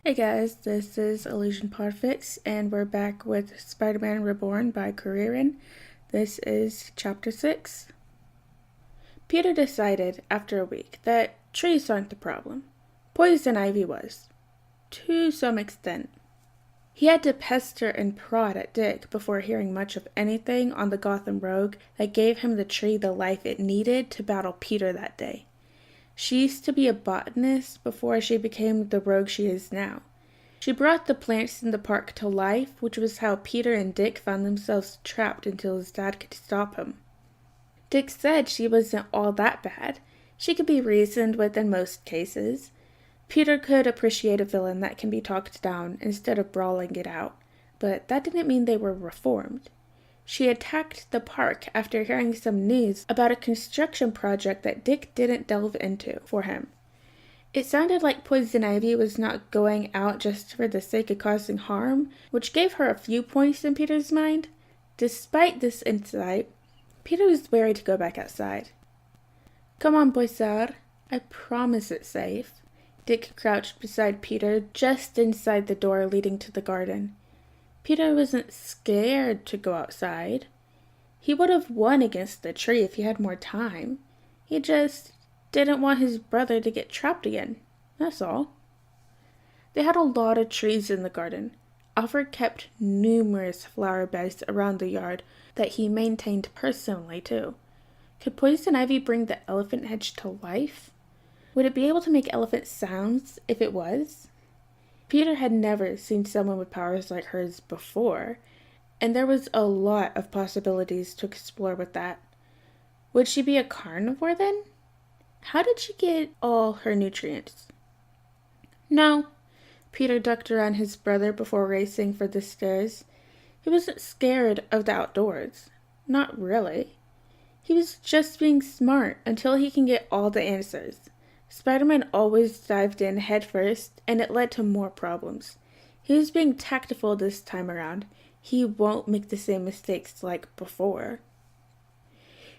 Hey guys, this is Illusion Podfics, and we're back with Spider-Man Reborn by Careerin. This is Chapter 6. Peter decided, after a week, that trees aren't the problem. Poison ivy was. To some extent. He had to pester and prod at Dick before hearing much of anything on the Gotham rogue that gave him the tree the life it needed to battle Peter that day. She used to be a botanist before she became the rogue she is now. She brought the plants in the park to life, which was how Peter and Dick found themselves trapped until his dad could stop him. Dick said she wasn't all that bad. She could be reasoned with in most cases. Peter could appreciate a villain that can be talked down instead of brawling it out, but that didn't mean they were reformed. She attacked the park after hearing some news about a construction project that Dick didn't delve into for him. It sounded like Poison Ivy was not going out just for the sake of causing harm, which gave her a few points in Peter's mind. Despite this insight, Peter was wary to go back outside. "Come on, boy sir. I promise it's safe." Dick crouched beside Peter just inside the door leading to the garden. Peter wasn't scared to go outside. He would have won against the tree if he had more time. He just didn't want his brother to get trapped again. That's all. They had a lot of trees in the garden. Alfred kept numerous flower beds around the yard that he maintained personally, too. Could Poison Ivy bring the elephant hedge to life? Would it be able to make elephant sounds if it was? Peter had never seen someone with powers like hers before, and there was a lot of possibilities to explore with that. Would she be a carnivore then? How did she get all her nutrients? No. Peter ducked around his brother before racing for the stairs. He wasn't scared of the outdoors. Not really. He was just being smart until he can get all the answers. Spider-Man always dived in head first, and it led to more problems. He was being tactful this time around. He won't make the same mistakes like before.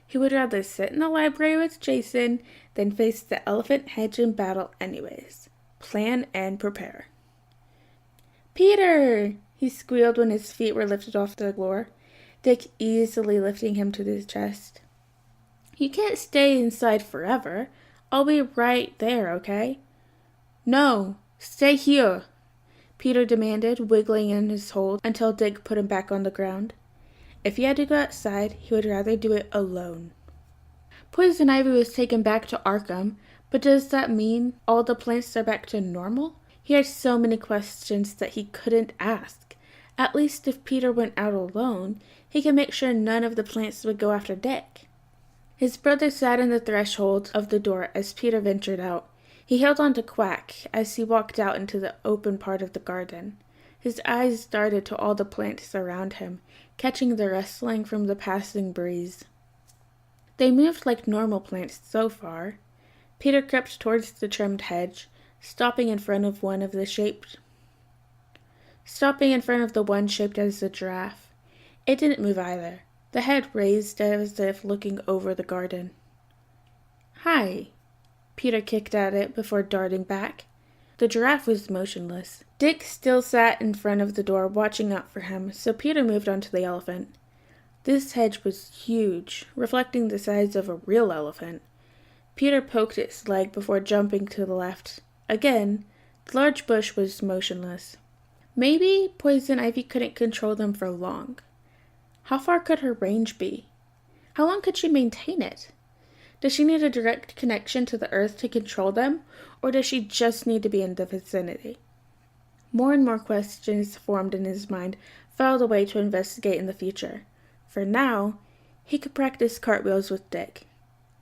He would rather sit in the library with Jason than face the elephant hedge in battle anyways. Plan and prepare. "Peter!" he squealed when his feet were lifted off the floor, Dick easily lifting him to his chest. "You can't stay inside forever. I'll be right there, okay?" "No, stay here," Peter demanded, wiggling in his hold until Dick put him back on the ground. If he had to go outside, he would rather do it alone. Poison Ivy was taken back to Arkham, but does that mean all the plants are back to normal? He had so many questions that he couldn't ask. At least if Peter went out alone, he could make sure none of the plants would go after Dick. His brother sat on the threshold of the door as Peter ventured out. He held on to Quack as he walked out into the open part of the garden. His eyes darted to all the plants around him, catching the rustling from the passing breeze. They moved like normal plants so far. Peter crept towards the trimmed hedge, stopping in front of the one shaped as a giraffe. It didn't move either. The head raised as if looking over the garden. "Hi." Peter kicked at it before darting back. The giraffe was motionless. Dick still sat in front of the door watching out for him, so Peter moved on to the elephant. This hedge was huge, reflecting the size of a real elephant. Peter poked its leg before jumping to the left. Again, the large bush was motionless. Maybe Poison Ivy couldn't control them for long. How far could her range be? How long could she maintain it? Does she need a direct connection to the earth to control them, or does she just need to be in the vicinity? More and more questions formed in his mind, filed away to investigate in the future. For now, he could practice cartwheels with Dick.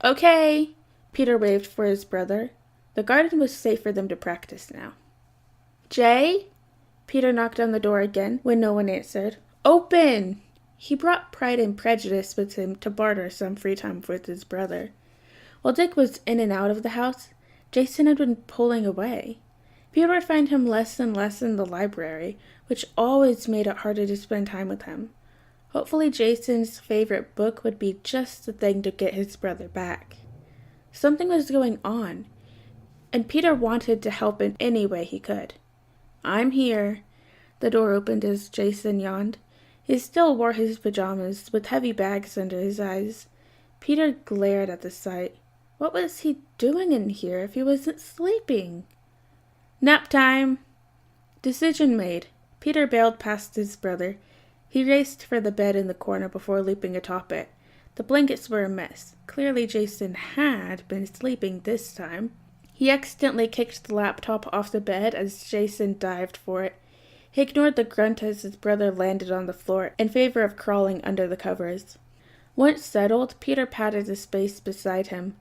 "Okay," Peter waved for his brother. The garden was safe for them to practice now. "Jay?" Peter knocked on the door again when no one answered. "Open!" He brought Pride and Prejudice with him to barter some free time with his brother. While Dick was in and out of the house, Jason had been pulling away. Peter would find him less and less in the library, which always made it harder to spend time with him. Hopefully Jason's favorite book would be just the thing to get his brother back. Something was going on, and Peter wanted to help in any way he could. I'm here. The door opened as Jason yawned. He still wore his pajamas, with heavy bags under his eyes. Peter glared at the sight. What was he doing in here if he wasn't sleeping? Nap time! Decision made. Peter bailed past his brother. He raced for the bed in the corner before leaping atop it. The blankets were a mess. Clearly Jason had been sleeping this time. He accidentally kicked the laptop off the bed as Jason dived for it. He ignored the grunt as his brother landed on the floor in favor of crawling under the covers. Once settled, Peter patted the space beside him.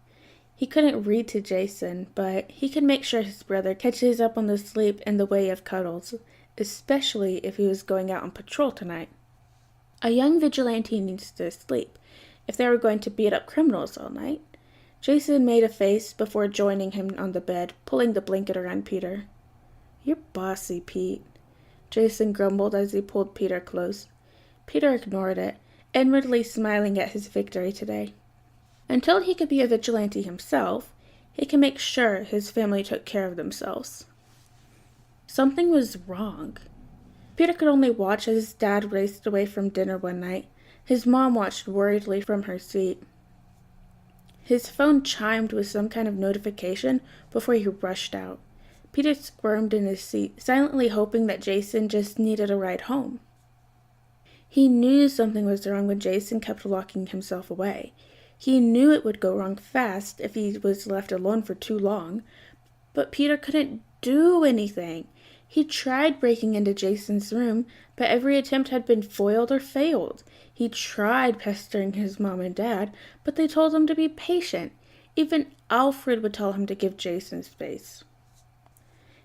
He couldn't read to Jason, but he could make sure his brother catches up on the sleep in the way of cuddles, especially if he was going out on patrol tonight. A young vigilante needs to sleep, if they were going to beat up criminals all night. Jason made a face before joining him on the bed, pulling the blanket around Peter. You're bossy, Pete, Jason grumbled as he pulled Peter close. Peter ignored it, inwardly smiling at his victory today. Until he could be a vigilante himself, he could make sure his family took care of themselves. Something was wrong. Peter could only watch as his dad raced away from dinner one night. His mom watched worriedly from her seat. His phone chimed with some kind of notification before he rushed out. Peter squirmed in his seat, silently hoping that Jason just needed a ride home. He knew something was wrong when Jason kept locking himself away. He knew it would go wrong fast if he was left alone for too long, but Peter couldn't do anything. He tried breaking into Jason's room, but every attempt had been foiled or failed. He tried pestering his mom and dad, but they told him to be patient. Even Alfred would tell him to give Jason space.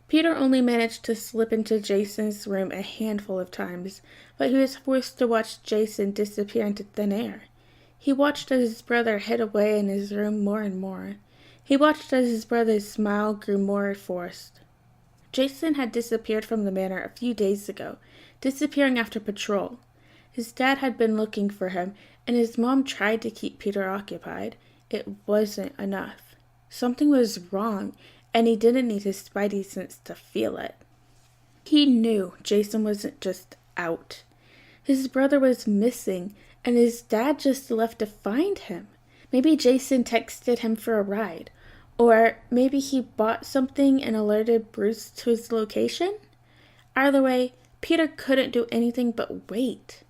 Peter only managed to slip into Jason's room a handful of times, but he was forced to watch Jason disappear into thin air. He watched as his brother hid away in his room more and more. He watched as his brother's smile grew more forced. Jason had disappeared from the manor a few days ago, disappearing after patrol. His dad had been looking for him, and his mom tried to keep Peter occupied. It wasn't enough. Something was wrong, and he didn't need his spidey sense to feel it. He knew Jason wasn't just out. His brother was missing, and his dad just left to find him. Maybe Jason texted him for a ride, or maybe he bought something and alerted Bruce to his location. Either way, Peter couldn't do anything but wait.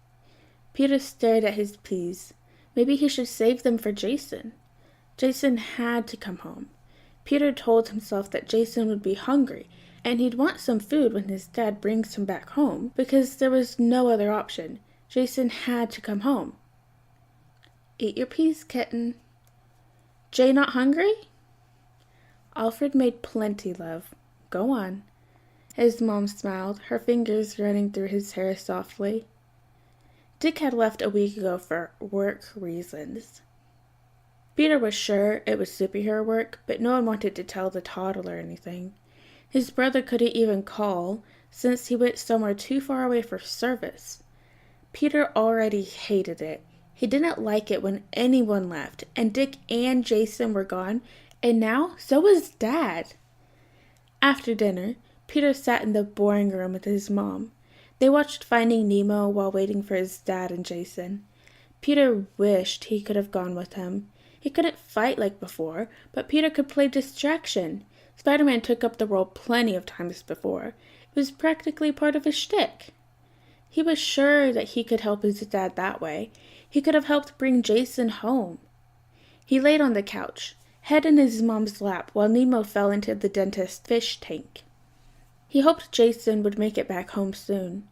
Peter stared at his peas. Maybe he should save them for Jason. Jason had to come home. Peter told himself that Jason would be hungry, and he'd want some food when his dad brings him back home, because there was no other option. Jason had to come home. Eat your peas, kitten. Jay not hungry? Alfred made plenty, love. Go on. His mom smiled, her fingers running through his hair softly. Dick had left a week ago for work reasons. Peter was sure it was superhero work, but no one wanted to tell the toddler anything. His brother couldn't even call, since he went somewhere too far away for service. Peter already hated it. He didn't like it when anyone left, and Dick and Jason were gone, and now so was Dad. After dinner, Peter sat in the boring room with his mom. They watched Finding Nemo while waiting for his dad and Jason. Peter wished he could have gone with him. He couldn't fight like before, but Peter could play distraction. Spider-Man took up the role plenty of times before. It was practically part of his shtick. He was sure that he could help his dad that way. He could have helped bring Jason home. He laid on the couch, head in his mom's lap, while Nemo fell into the dentist's fish tank. He hoped Jason would make it back home soon.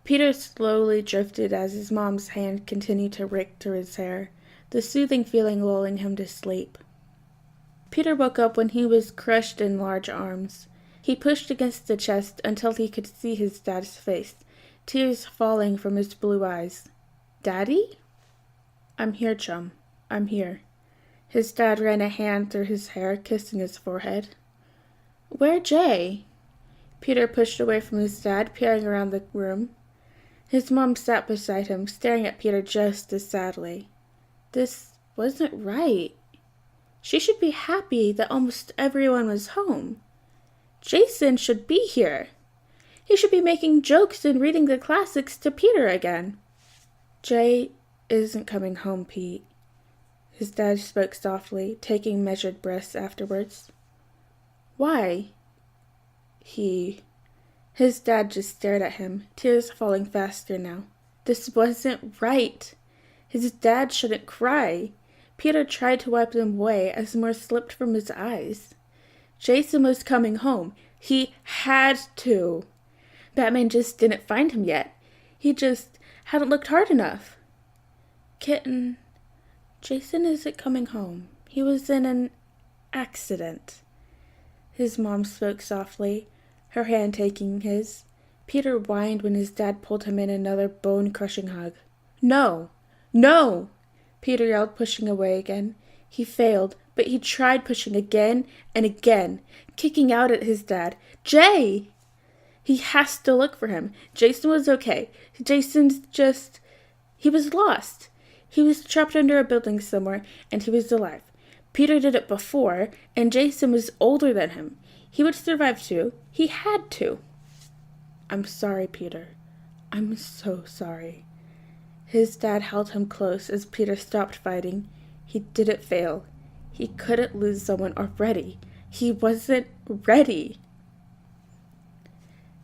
Peter slowly drifted as his mom's hand continued to rake through his hair, the soothing feeling lulling him to sleep. Peter woke up when he was crushed in large arms. He pushed against the chest until he could see his dad's face, tears falling from his blue eyes. Daddy? I'm here, chum. I'm here. His dad ran a hand through his hair, kissing his forehead. Where Jay? Peter pushed away from his dad, peering around the room. His mom sat beside him, staring at Peter just as sadly. This wasn't right. She should be happy that almost everyone was home. Jason should be here. He should be making jokes and reading the classics to Peter again. Jay isn't coming home, Pete. His dad spoke softly, taking measured breaths afterwards. Why? His dad just stared at him, tears falling faster now. This wasn't right. His dad shouldn't cry. Peter tried to wipe them away as more slipped from his eyes. Jason was coming home. He had to. Batman just didn't find him yet. He just hadn't looked hard enough. Kitten, Jason isn't coming home. He was in an accident. His mom spoke softly, her hand taking his. Peter whined when his dad pulled him in another bone-crushing hug. No! No! Peter yelled, pushing away again. He failed, but he tried pushing again and again, kicking out at his dad. Jay! He has to look for him. Jason was okay. He was lost. He was trapped under a building somewhere, and he was alive. Peter did it before, and Jason was older than him. He would survive too. He had to. I'm sorry, Peter. I'm so sorry. His dad held him close as Peter stopped fighting. He didn't fail. He couldn't lose someone already. He wasn't ready.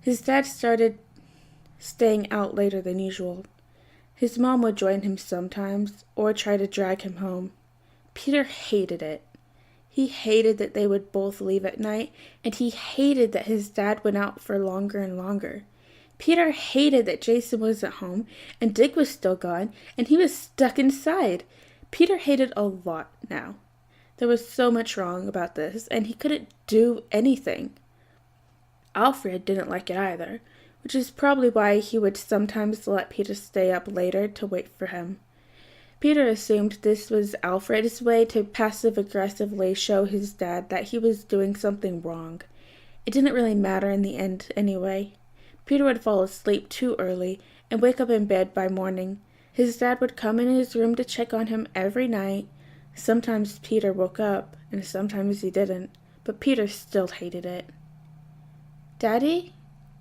His dad started staying out later than usual. His mom would join him sometimes, or try to drag him home. Peter hated it. He hated that they would both leave at night, and he hated that his dad went out for longer and longer. Peter hated that Jason wasn't home, and Dick was still gone, and he was stuck inside. Peter hated a lot now. There was so much wrong about this, and he couldn't do anything. Alfred didn't like it either, which is probably why he would sometimes let Peter stay up later to wait for him. Peter assumed this was Alfred's way to passive-aggressively show his dad that he was doing something wrong. It didn't really matter in the end anyway. Peter would fall asleep too early and wake up in bed by morning. His dad would come in his room to check on him every night. Sometimes Peter woke up, and sometimes he didn't, but Peter still hated it. Daddy?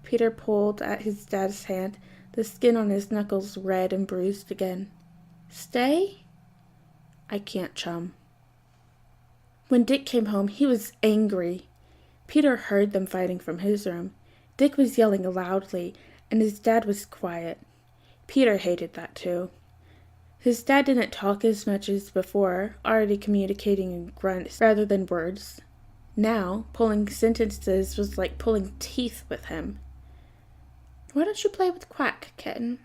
Peter pulled at his dad's hand, the skin on his knuckles red and bruised again. Stay? I can't, chum. When Dick came home, he was angry. Peter heard them fighting from his room. Dick was yelling loudly, and his dad was quiet. Peter hated that too. His dad didn't talk as much as before, already communicating in grunts rather than words. Now, pulling sentences was like pulling teeth with him. Why don't you play with Quack, kitten?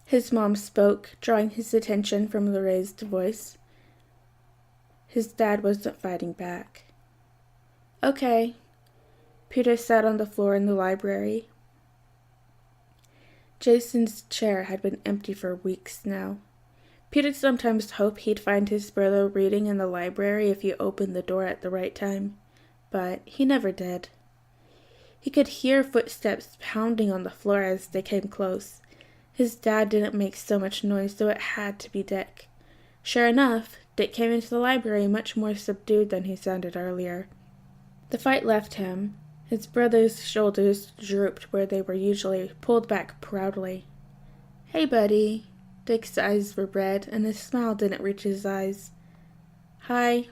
His mom spoke, drawing his attention from the raised voice. His dad wasn't fighting back. Okay. Peter sat on the floor in the library. Jason's chair had been empty for weeks now. Peter sometimes hoped he'd find his brother reading in the library if he opened the door at the right time, but he never did. He could hear footsteps pounding on the floor as they came close. His dad didn't make so much noise, so it had to be Dick. Sure enough, Dick came into the library much more subdued than he sounded earlier. The fight left him. His brother's shoulders drooped where they were usually, pulled back proudly. Hey, buddy. Dick's eyes were red, and his smile didn't reach his eyes. Hi.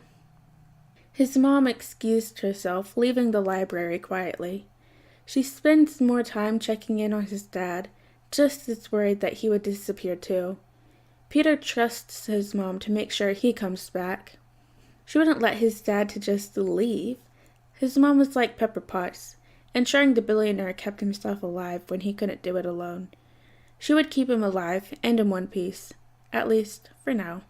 His mom excused herself, leaving the library quietly. She spends more time checking in on his dad, just as worried that he would disappear too. Peter trusts his mom to make sure he comes back. She wouldn't let his dad to just leave. His mom was like Pepper Potts, ensuring the billionaire kept himself alive when he couldn't do it alone. She would keep him alive and in one piece, at least for now.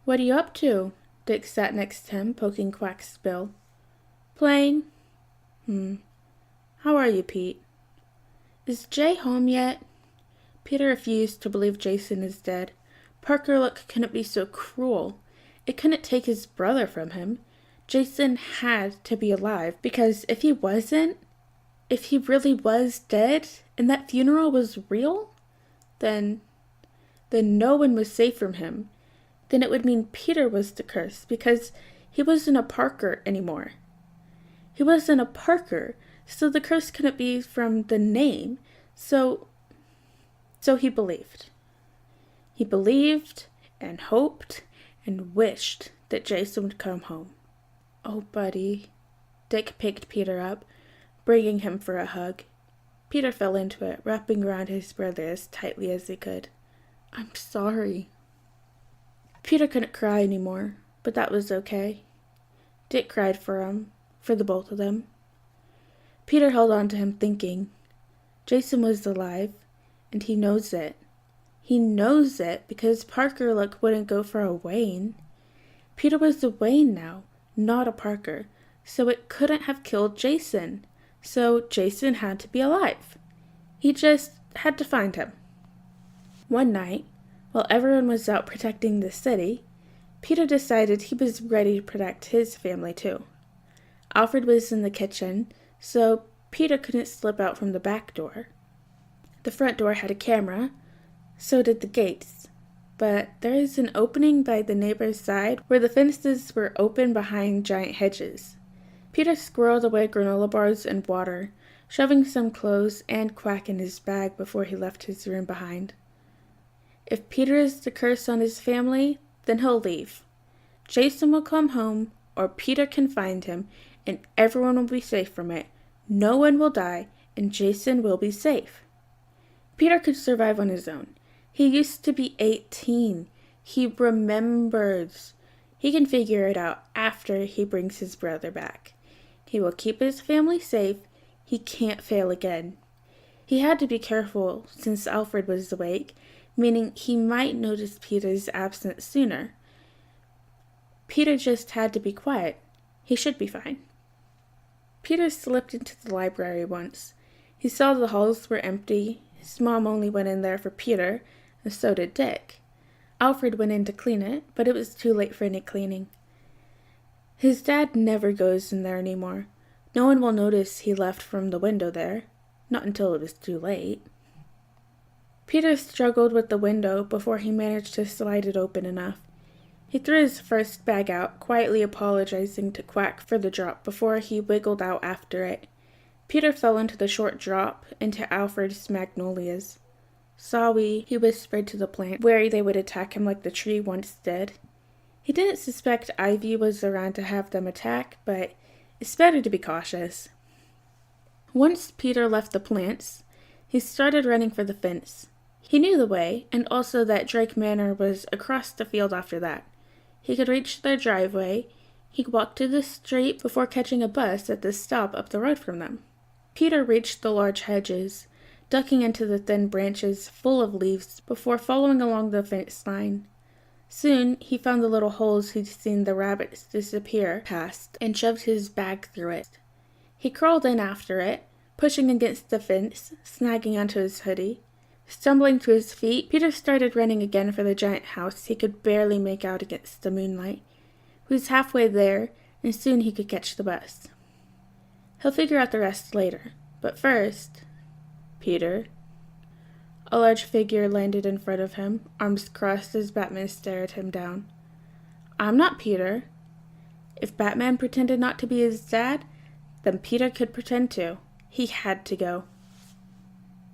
What are you up to? Dick sat next to him, poking Quack's bill. Playing. How are you, Pete? Is Jay home yet? Peter refused to believe Jason is dead. Parker Look couldn't be so cruel. It couldn't take his brother from him. Jason had to be alive, because if he wasn't, if he really was dead, and that funeral was real, then no one was safe from him. Then it would mean Peter was the curse, because he wasn't a Parker anymore. He wasn't a Parker, so the curse couldn't be from the name. So he believed. He believed and hoped and wished that Jason would come home. "Oh, buddy." Dick picked Peter up, bringing him for a hug. Peter fell into it, wrapping around his brother as tightly as he could. "I'm sorry." Peter couldn't cry anymore, but that was okay. Dick cried for him, for the both of them. Peter held on to him, thinking, Jason was alive, and he knows it. He knows it because Parker wouldn't go for a Wayne. Peter was a Wayne now, not a Parker, so it couldn't have killed Jason. So Jason had to be alive. He just had to find him. One night, while everyone was out protecting the city, Peter decided he was ready to protect his family too. Alfred was in the kitchen, so Peter couldn't slip out from the back door. The front door had a camera, so did the gates, but there is an opening by the neighbor's side where the fences were open behind giant hedges. Peter squirreled away granola bars and water, shoving some clothes and quack in his bag before he left his room behind. If Peter is the curse on his family, then he'll leave. Jason will come home, or Peter can find him, and everyone will be safe from it. No one will die, and Jason will be safe. Peter could survive on his own. He used to be 18. He remembers. He can figure it out after he brings his brother back. He will keep his family safe. He can't fail again. He had to be careful since Alfred was awake, meaning he might notice Peter's absence sooner. Peter just had to be quiet. He should be fine. Peter slipped into the library once. He saw the halls were empty. His mom only went in there for Peter, and so did Dick. Alfred went in to clean it, but it was too late for any cleaning. His dad never goes in there anymore. No one will notice he left from the window there, not until it was too late. Peter struggled with the window before he managed to slide it open enough. He threw his first bag out, quietly apologizing to Quack for the drop before he wiggled out after it. Peter fell into the short drop into Alfred's magnolias. "Sorry," he whispered to the plant, wary they would attack him like the tree once did. He didn't suspect Ivy was around to have them attack, but it's better to be cautious. Once Peter left the plants, he started running for the fence. He knew the way, and also that Drake Manor was across the field after that. He could reach their driveway. He walked to the street before catching a bus at the stop up the road from them. Peter reached the large hedges, ducking into the thin branches full of leaves before following along the fence line. Soon he found the little holes he'd seen the rabbits disappear past and shoved his bag through it. He crawled in after it, pushing against the fence, snagging onto his hoodie. Stumbling to his feet, Peter started running again for the giant house he could barely make out against the moonlight. He was halfway there, and soon he could catch the bus. He'll figure out the rest later, but first... Peter. A large figure landed in front of him, arms crossed as Batman stared him down. "I'm not Peter." If Batman pretended not to be his dad, then Peter could pretend to. He had to go.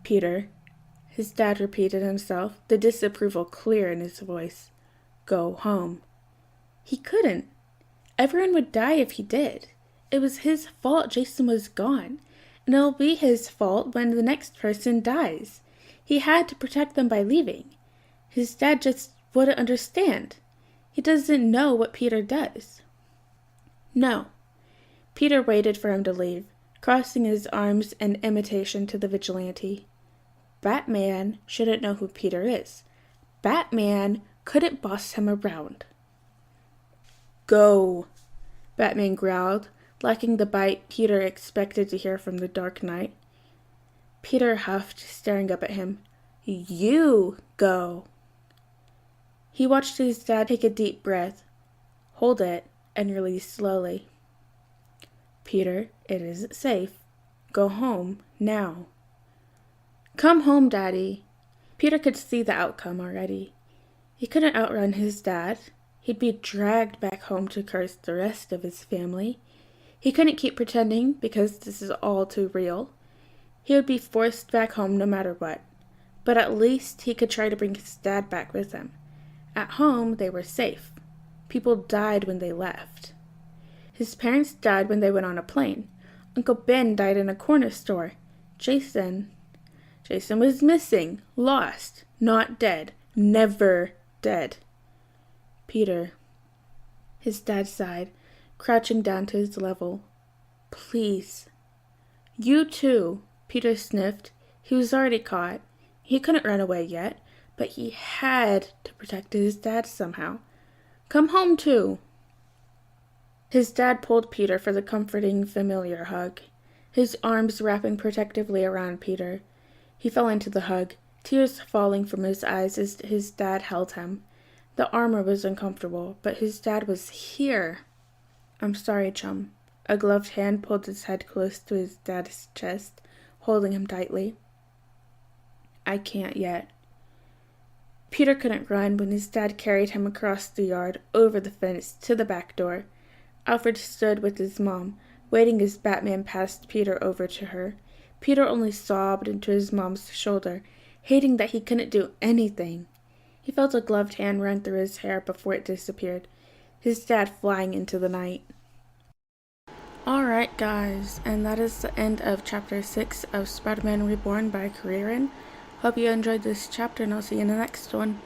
"Peter," his dad repeated himself, the disapproval clear in his voice. "Go home." He couldn't. Everyone would die if he did. It was his fault Jason was gone, and it'll be his fault when the next person dies. He had to protect them by leaving. His dad just wouldn't understand. He doesn't know what Peter does. No. Peter waited for him to leave, crossing his arms in imitation to the vigilante. Batman shouldn't know who Peter is. Batman couldn't boss him around. "Go," Batman growled, lacking the bite Peter expected to hear from the Dark Knight. Peter huffed, staring up at him. "You go." He watched his dad take a deep breath, hold it, and release slowly. "Peter, it isn't safe. Go home, now." "Come home, Daddy." Peter could see the outcome already. He couldn't outrun his dad. He'd be dragged back home to curse the rest of his family. He couldn't keep pretending because this is all too real. He would be forced back home no matter what. But at least he could try to bring his dad back with him. At home, they were safe. People died when they left. His parents died when they went on a plane. Uncle Ben died in a corner store. Jason was missing, lost, not dead, never dead. Peter. His dad sighed, crouching down to his level. Please. You too, Peter sniffed. He was already caught. He couldn't run away yet, but he had to protect his dad somehow. Come home too. His dad pulled Peter for the comforting, familiar hug, his arms wrapping protectively around Peter. He fell into the hug, tears falling from his eyes as his dad held him. The armor was uncomfortable, but his dad was here. I'm sorry, chum. A gloved hand pulled his head close to his dad's chest, holding him tightly. I can't yet. Peter couldn't run when his dad carried him across the yard, over the fence, to the back door. Alfred stood with his mom, waiting as Batman passed Peter over to her. Peter only sobbed into his mom's shoulder, hating that he couldn't do anything. He felt a gloved hand run through his hair before it disappeared, his dad flying into the night. Alright guys, and that is the end of Chapter 6 of Spider-Man Reborn by Kuririn. Hope you enjoyed this chapter, and I'll see you in the next one.